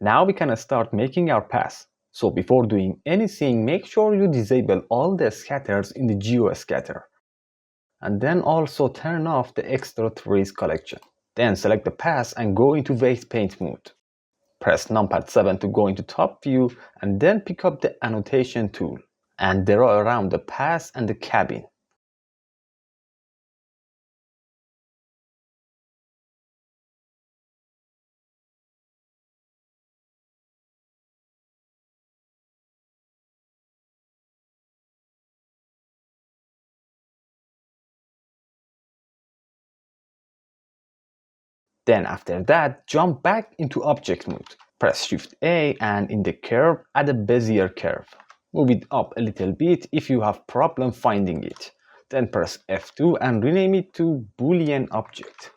Now we can start making our path. So before doing anything, make sure you disable all the scatters in the geoscatter. And then also turn off the extra trees collection. Then select the path and go into weight paint mode. Press numpad 7 to go into top view and then pick up the annotation tool and draw around the path and the cabin. Then after that, jump back into object mode. Press Shift A and in the curve, add a Bezier curve. Move it up a little bit if you have problem finding it. Then press F2 and rename it to boolean object.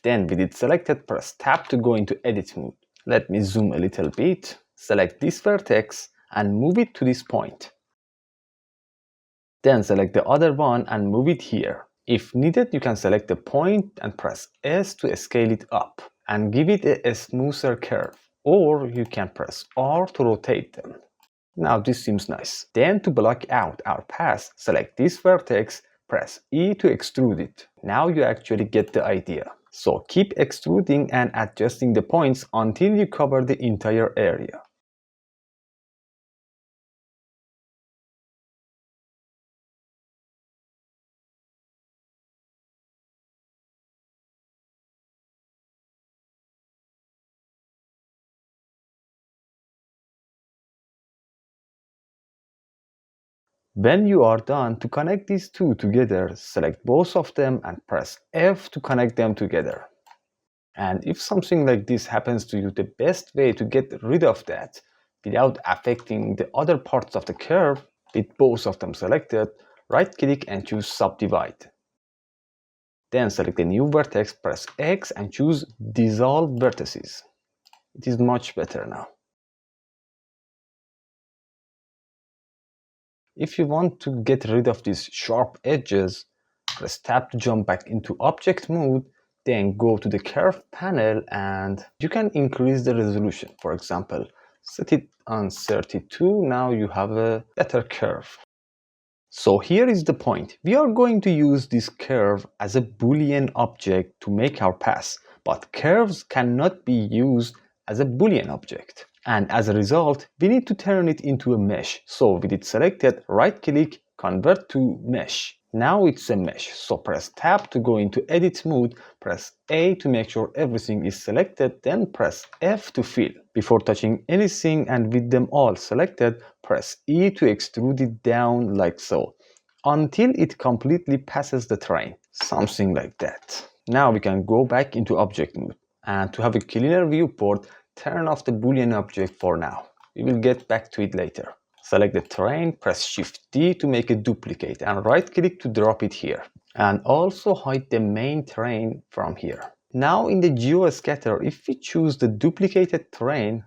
Then with it selected, press Tab to go into edit mode. Let me zoom a little bit. Select this vertex and move it to this point. Then select the other one and move it here. If needed, you can select the point and press S to scale it up and give it a smoother curve, or you can press R to rotate them. Now this seems nice. Then to block out our path, select this vertex, press E to extrude it. Now you actually get the idea. So keep extruding and adjusting the points until you cover the entire area. When you are done, to connect these two together, select both of them and press F to connect them together. And if something like this happens to you, the best way to get rid of that without affecting the other parts of the curve, with both of them selected, right-click and choose Subdivide. Then select the new vertex, press X and choose Dissolve Vertices. It is much better now. If you want to get rid of these sharp edges, press Tab to jump back into object mode, then go to the curve panel and you can increase the resolution. For example, set it on 32, now you have a better curve. So here is the point. We are going to use this curve as a Boolean object to make our path, but curves cannot be used as a Boolean object. And as a result, we need to turn it into a mesh. So with it selected, right-click, convert to mesh. Now it's a mesh, so press Tab to go into edit mode, press A to make sure everything is selected, then press F to fill. Before touching anything and with them all selected, press E to extrude it down like so, until it completely passes the train, something like that. Now we can go back into object mode, and to have a cleaner viewport, turn off the Boolean object for now. We will get back to it later. Select the terrain, press Shift D to make a duplicate and right-click to drop it here. And also hide the main terrain from here. Now in the geoscatter, if we choose the duplicated terrain,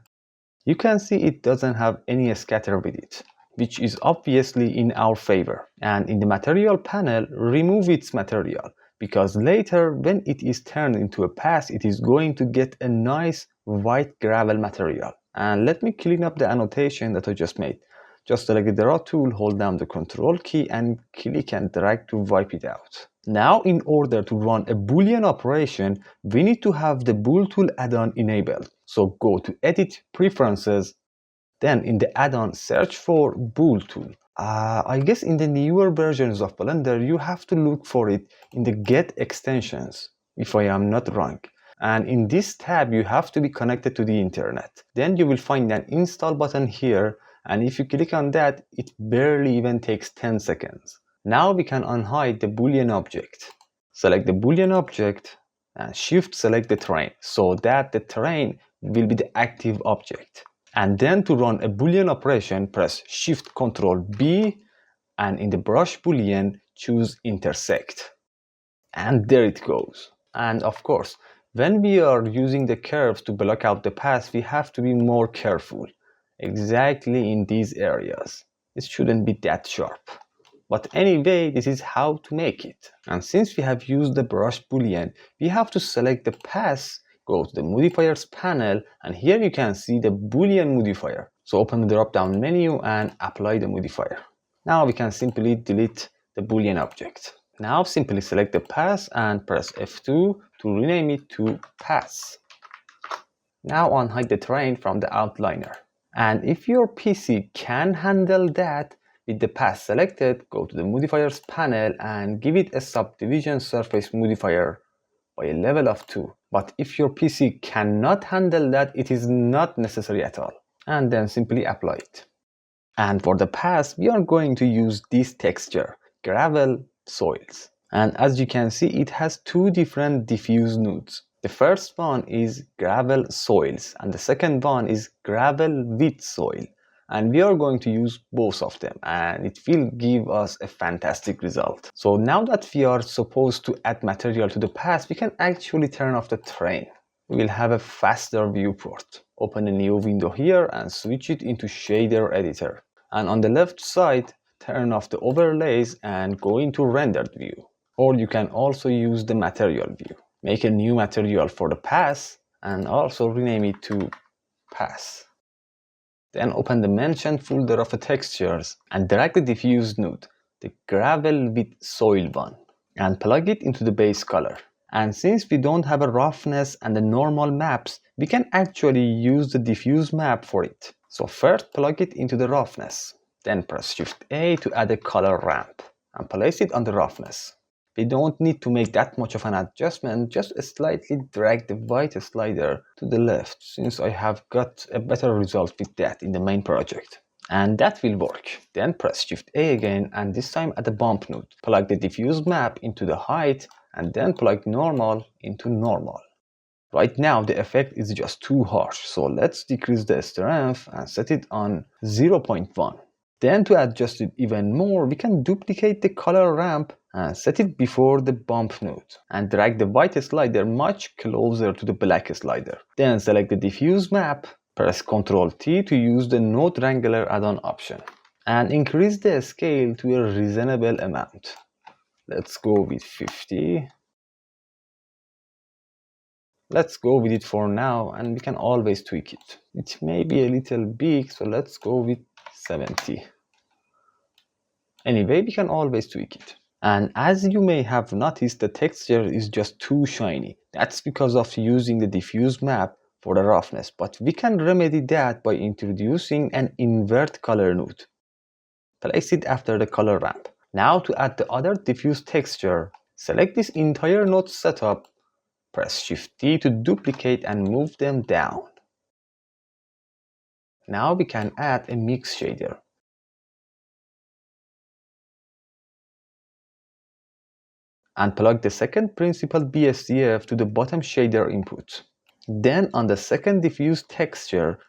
you can see it doesn't have any scatter with it, which is obviously in our favor. And in the material panel, remove its material, because later when it is turned into a path, it is going to get a nice white gravel material. And let me clean up the annotation that I just made. Just select the draw tool, hold down the control key and click and drag to wipe it out. Now in order to run a Boolean operation, we need to have the bool tool add-on enabled. So go to Edit, Preferences, then in the add-on search for bool tool. I guess in the newer versions of Blender, you have to look for it in the Get Extensions, if I am not wrong. And in this tab, you have to be connected to the internet. Then you will find an install button here, and if you click on that, it barely even takes 10 seconds. Now we can unhide the Boolean object. Select the Boolean object and Shift select the terrain so that the terrain will be the active object. And then to run a Boolean operation, press Shift Ctrl B and in the brush Boolean, choose intersect. And there it goes. And of course, when we are using the curves to block out the path, we have to be more careful. Exactly in these areas. It shouldn't be that sharp. But anyway, this is how to make it. And since we have used the brush boolean, we have to select the path go to the modifiers panel, and here you can see the boolean modifier. So open the drop down menu and apply the modifier. Now we can simply delete the boolean object. Now simply select the pass and press F2 to rename it to pass. Now unhide the terrain from the outliner. And if your PC can handle that, with the pass selected, go to the modifiers panel and give it a subdivision surface modifier by a level of 2. But if your PC cannot handle that, it is not necessary at all. And then simply apply it. And for the pass, we are going to use this texture, gravel soils. And as you can see, it has two different diffuse nodes. The first one is gravel soils and the second one is gravel with soil. And we are going to use both of them and it will give us a fantastic result. So now that we are supposed to add material to the pass, we can actually turn off the terrain. We will have a faster viewport. Open a new window here and switch it into shader editor. And on the left side, turn off the overlays and go into rendered view. Or you can also use the material view. Make a new material for the pass and also rename it to pass. Then open the mentioned folder of the textures and drag the diffuse node, the gravel with soil one, and plug it into the base color. And since we don't have a roughness and the normal maps, we can actually use the diffuse map for it. So first plug it into the roughness. Then press Shift A to add a color ramp and place it on the roughness. We don't need to make that much of an adjustment, just slightly drag the white slider to the left, since I have got a better result with that in the main project. And that will work. Then press Shift A again, and this time at the bump node. Plug the diffuse map into the height, and then plug normal into normal. Right now the effect is just too harsh, so let's decrease the strength and set it on 0.1. Then to adjust it even more, we can duplicate the color ramp and set it before the bump node and drag the white slider much closer to the black slider. Then select the diffuse map, press Ctrl T to use the node wrangler add-on option and increase the scale to a reasonable amount. Let's go with 50. Let's go with it for now and we can always tweak it. It may be a little big, so let's go with 70. Anyway, we can always tweak it. And as you may have noticed, the texture is just too shiny. That's because of using the diffuse map for the roughness, but we can remedy that by introducing an invert color node. Place it after the color ramp. Now to add the other diffuse texture, select this entire node setup, press Shift T to duplicate and move them down. Now we can add a mix shader. And plug the second principal BSDF to the bottom shader input. Then on the second diffuse texture,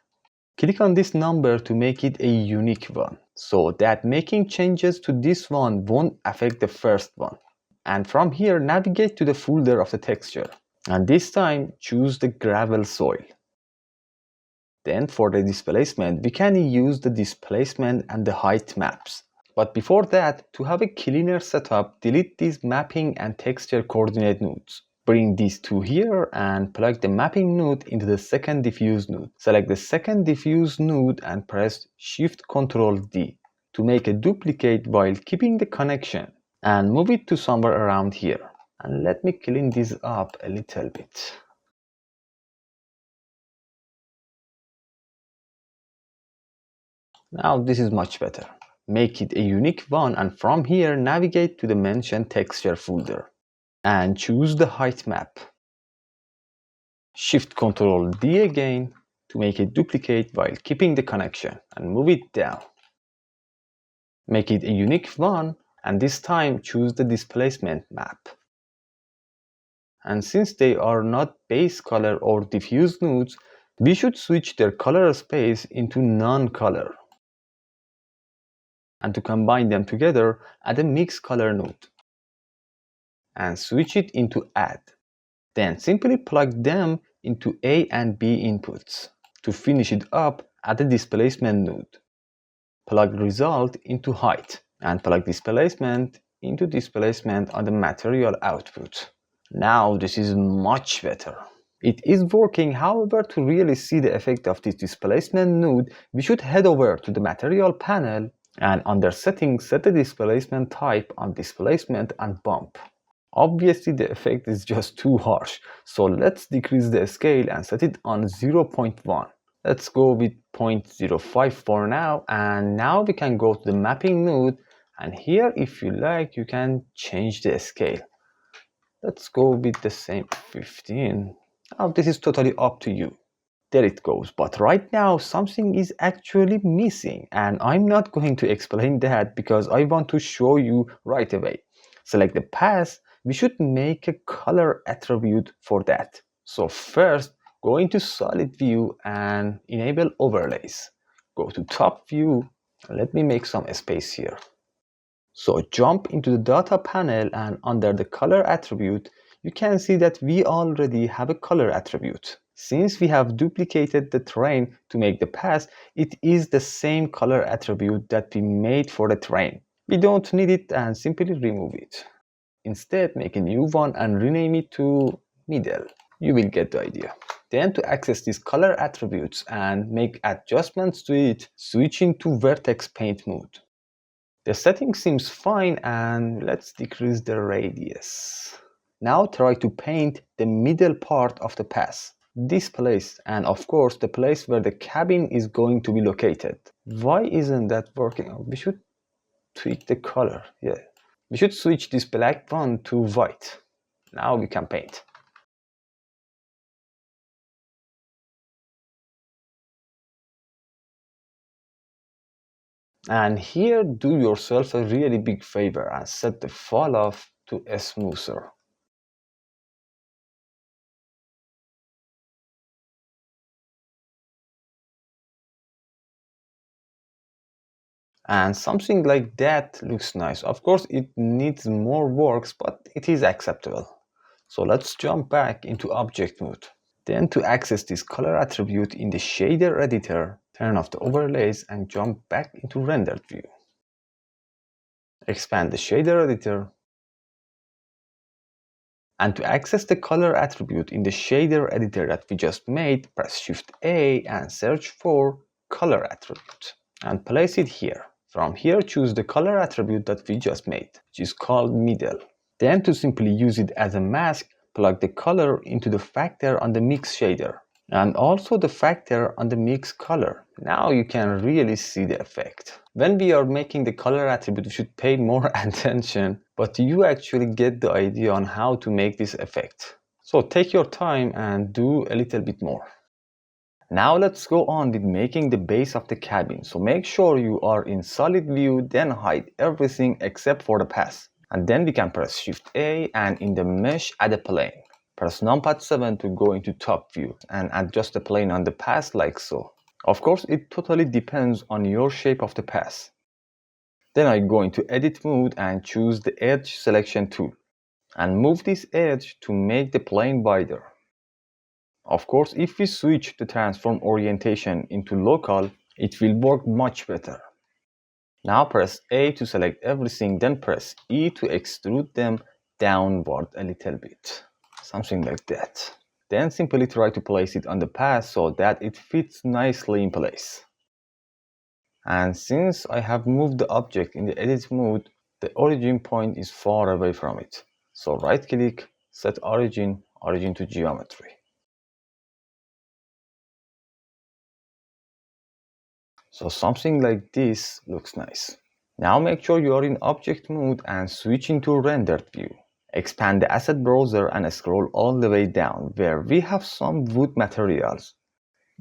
click on this number to make it a unique one, so that making changes to this one won't affect the first one. And from here, navigate to the folder of the texture. And this time, choose the gravel soil. Then for the displacement, we can use the displacement and the height maps. But before that, to have a cleaner setup, delete these mapping and texture coordinate nodes. Bring these two here and plug the mapping node into the second diffuse node. Select the second diffuse node and press Shift Ctrl D to make a duplicate while keeping the connection and move it to somewhere around here. And let me clean this up a little bit. Now this is much better. Make it a unique one and from here navigate to the mentioned texture folder and choose the height map. Shift Ctrl D again to make a duplicate while keeping the connection and move it down. Make it a unique one and this time choose the displacement map. And since they are not base color or diffuse nodes, we should switch their color space into non-color. And to combine them together, add a mix color node and switch it into add. Then simply plug them into A and B inputs. To finish it up, add a displacement node. Plug result into height and plug displacement into displacement on the material output. Now this is much better. It is working, however, to really see the effect of this displacement node, we should head over to the material panel and under settings, set the displacement type on displacement and bump. Obviously, the effect is just too harsh, so let's decrease the scale and set it on 0.1. Let's go with 0.05 for now, and now we can go to the mapping node, and here, if you like, you can change the scale. Let's go with the same 15. Now this is totally up to you. There it goes. But right now something is actually missing, and I'm not going to explain that because I want to show you right away. Select the path. We should make a color attribute for that. So first, go into solid view and enable overlays. Go to top view. Let me make some space here. So jump into the data panel, and under the color attribute, you can see that we already have a color attribute. Since we have duplicated the terrain to make the path, it is the same color attribute that we made for the terrain. We don't need it and simply remove it. Instead, make a new one and rename it to middle. You will get the idea. Then to access these color attributes and make adjustments to it, switch into vertex paint mode. The setting seems fine, and let's decrease the radius. Now try to paint the middle part of the path. This place, and of course the place where the cabin is going to be located. Why isn't that working? We should tweak the color. Yeah. We should switch this black one to white. Now we can paint. And here, do yourself a really big favor and set the fall off to a smoother. And something like that looks nice. Of course, it needs more works, but it is acceptable. So let's jump back into object mode. Then to access this color attribute in the shader editor, turn off the overlays and jump back into rendered view. Expand the shader editor. And to access the color attribute in the shader editor that we just made, press Shift A and search for color attribute and place it here. From here, choose the color attribute that we just made, which is called middle. Then to simply use it as a mask, plug the color into the factor on the mix shader and also the factor on the mix color. Now you can really see the effect. When we are making the color attribute, we should pay more attention, but you actually get the idea on how to make this effect. So take your time and do a little bit more. Now let's go on with making the base of the cabin. So make sure you are in solid view, then hide everything except for the path. And then we can press Shift A and in the mesh add a plane. Press numpad 7 to go into top view and adjust the plane on the path like so. Of course, it totally depends on your shape of the path. Then I go into edit mode and choose the edge selection tool and move this edge to make the plane wider. Of course, if we switch the transform orientation into local, it will work much better. Now press A to select everything, then press E to extrude them downward a little bit. Something like that. Then simply try to place it on the path so that it fits nicely in place. And since I have moved the object in the edit mode, the origin point is far away from it. So right click, set origin to geometry. So something like this looks nice. Now make sure you are in object mode and switch into rendered view. Expand the asset browser and scroll all the way down where we have some wood materials.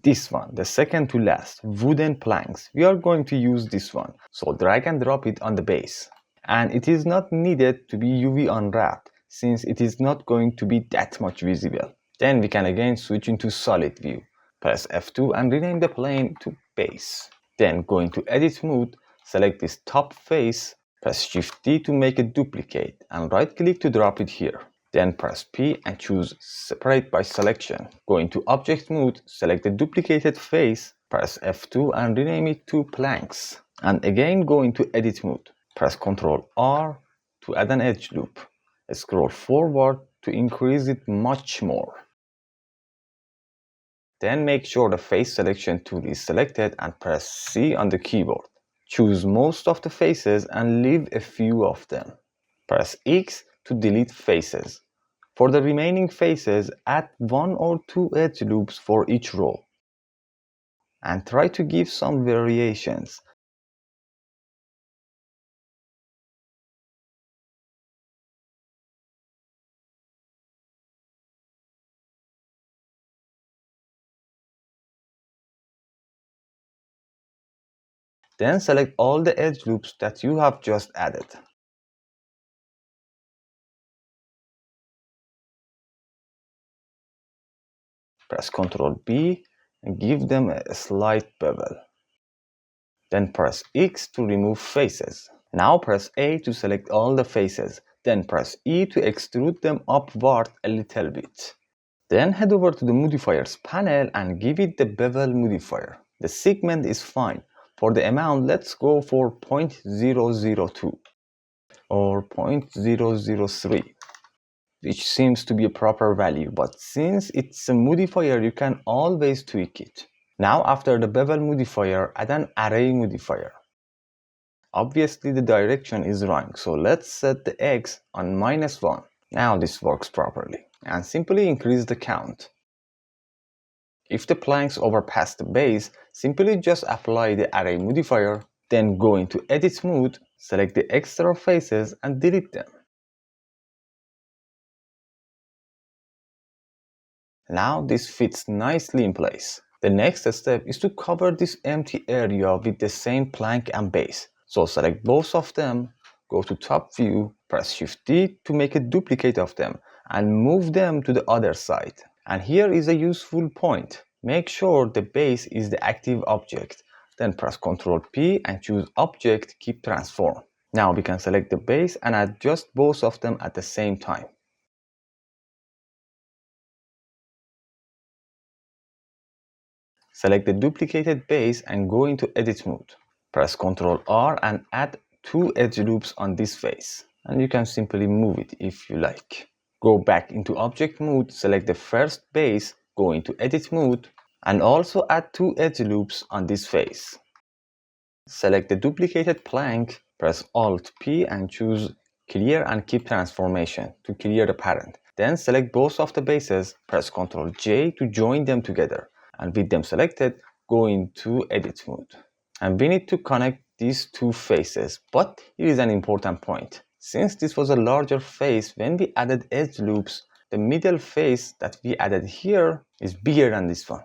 This one, the second to last, wooden planks. We are going to use this one. So drag and drop it on the base. And it is not needed to be UV unwrapped since it is not going to be that much visible. Then we can again switch into solid view. Press F2 and rename the plane to base. Then go into edit mode, select this top face, press Shift D to make a duplicate and right click to drop it here. Then press P and choose separate by selection. Go into object mode, select the duplicated face, press F2 and rename it to planks. And again go into edit mode. Press Ctrl R to add an edge loop. Scroll forward to increase it much more. Then make sure the face selection tool is selected and press C on the keyboard. Choose most of the faces and leave a few of them. Press X to delete faces. For the remaining faces, add 1 or 2 edge loops for each row. And try to give some variations. Then select all the edge loops that you have just added. Press Ctrl B and give them a slight bevel. Then press X to remove faces. Now press A to select all the faces. Then press E to extrude them upward a little bit. Then head over to the modifiers panel and give it the bevel modifier. The segment is fine. For the amount, let's go for 0.002 or 0.003, which seems to be a proper value, but since it's a modifier, you can always tweak it. Now after the bevel modifier, add an array modifier. Obviously the direction is wrong, so let's set the x on -1. Now this works properly, and simply increase the count. If the planks overpass the base, simply just apply the array modifier, then go into edit mode, select the extra faces and delete them. Now this fits nicely in place. The next step is to cover this empty area with the same plank and base. So select both of them, go to top view, press Shift D to make a duplicate of them and move them to the other side. And here is a useful point. Make sure the base is the active object. Then press Ctrl P and choose Object Keep Transform. Now we can select the base and adjust both of them at the same time. Select the duplicated base and go into edit mode. Press Ctrl R and add 2 edge loops on this face. And you can simply move it if you like. Go back into object mode, select the first base, go into edit mode, and also add 2 edge loops on this face. Select the duplicated plank, press Alt P and choose Clear and Keep Transformation to clear the parent. Then select both of the bases, press Ctrl J to join them together. And with them selected, go into edit mode. And we need to connect these 2 faces, but here is an important point. Since this was a larger face, when we added edge loops, the middle face that we added here is bigger than this one.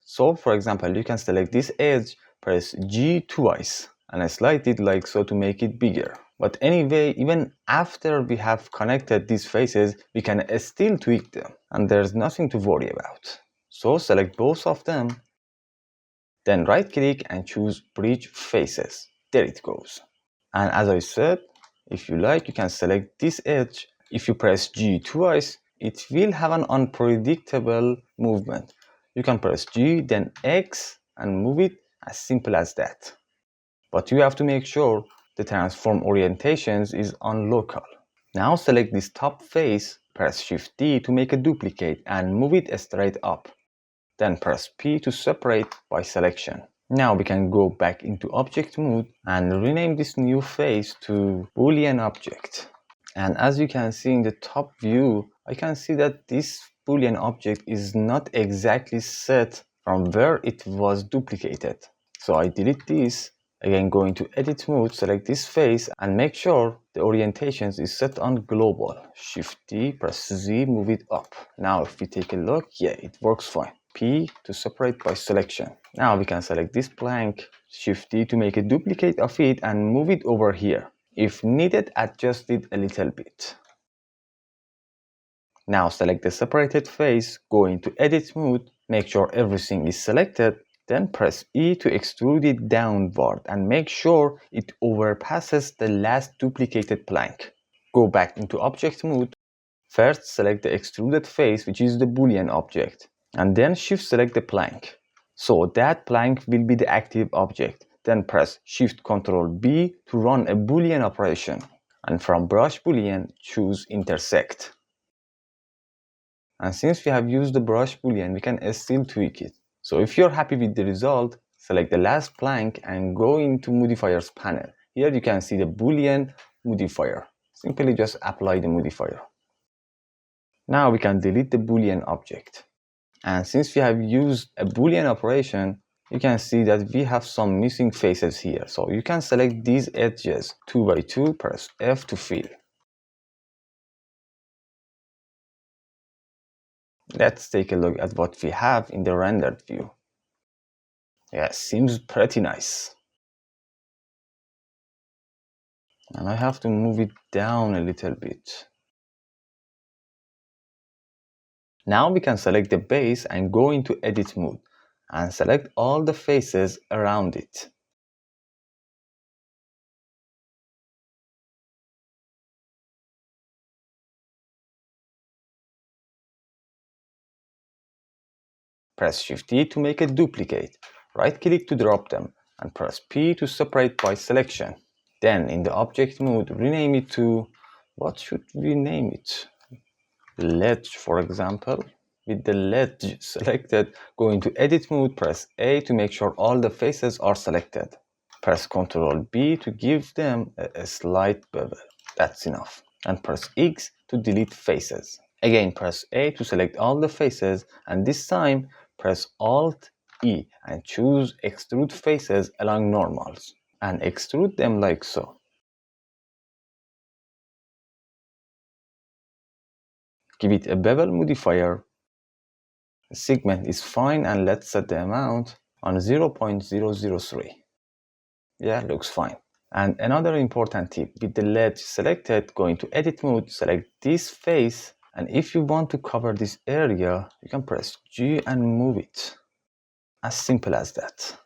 So for example, you can select this edge, press G twice, and I slide it like so to make it bigger. But anyway, even after we have connected these faces, we can still tweak them, and there's nothing to worry about. So select both of them, then right click and choose Bridge Faces. There it goes. And as I said, if you like, you can select this edge. If you press G twice, it will have an unpredictable movement. You can press G, then X, and move it as simple as that. But you have to make sure the transform orientations is on local. Now select this top face, press Shift D to make a duplicate and move it straight up. Then press P to separate by selection. Now we can go back into object mode and rename this new face to boolean object. And as you can see in the top view, I can see that this boolean object is not exactly set from where it was duplicated. So I delete this. Again, go into edit mode, select this face and make sure the orientations is set on global. Shift D, press Z, move it up. Now if we take a look, yeah, it works fine. P to separate by selection. Now we can select this plank, Shift D to make a duplicate of it and move it over here. If needed, adjust it a little bit. Now select the separated face, go into edit mode, make sure everything is selected, then press E to extrude it downward and make sure it overpasses the last duplicated plank. Go back into object mode. First select the extruded face, which is the boolean object, and then shift select the plank. So that plank will be the active object. Then press Shift Ctrl B to run a boolean operation. And from brush boolean, choose intersect. And since we have used the brush boolean, we can still tweak it. So if you're happy with the result, select the last blank and go into modifiers panel. Here you can see the boolean modifier. Simply just apply the modifier. Now we can delete the boolean object. And since we have used a boolean operation, you can see that we have some missing faces here. So you can select these edges 2 by 2, press F to fill. Let's take a look at what we have in the rendered view. Yeah, seems pretty nice. And I have to move it down a little bit. Now we can select the base and go into edit mode and select all the faces around it. Press Shift-E to make a duplicate. Right-click to drop them and press P to separate by selection. Then in the object mode, rename it to, what should we name it? Ledge, for example. With the ledge selected, go into edit mode, press A to make sure all the faces are selected. Press Ctrl B to give them a slight bevel. That's enough. And press X to delete faces. Again, press A to select all the faces, and this time press Alt E and choose Extrude Faces along normals. And extrude them like so. Give it a bevel modifier. The segment is fine, and let's set the amount on 0.003. Yeah, looks fine. And another important tip, with the ledge selected, go into edit mode, select this face, and if you want to cover this area, you can press G and move it. As simple as that.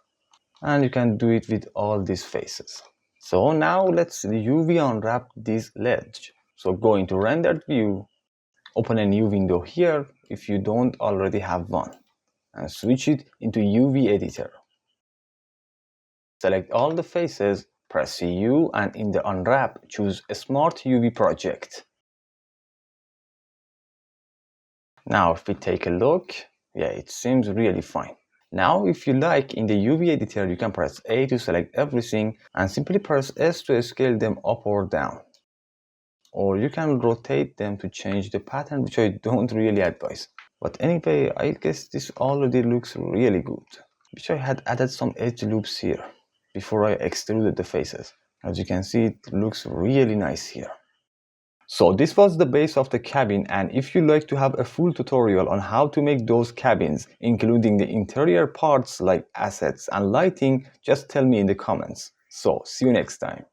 And you can do it with all these faces. So now let's UV unwrap this ledge. So go into rendered view, open a new window here if you don't already have one, and switch it into UV editor. Select all the faces, press U, and in the unwrap, choose a Smart UV project. Now if we take a look, yeah, it seems really fine. Now if you like, in the UV editor, you can press A to select everything and simply press S to scale them up or down. Or you can rotate them to change the pattern, which I don't really advise. But anyway, I guess this already looks really good. Wish I had added some edge loops here before I extruded the faces. As you can see, it looks really nice here. So this was the base of the cabin, and if you like to have a full tutorial on how to make those cabins, including the interior parts like assets and lighting, just tell me in the comments. So see you next time.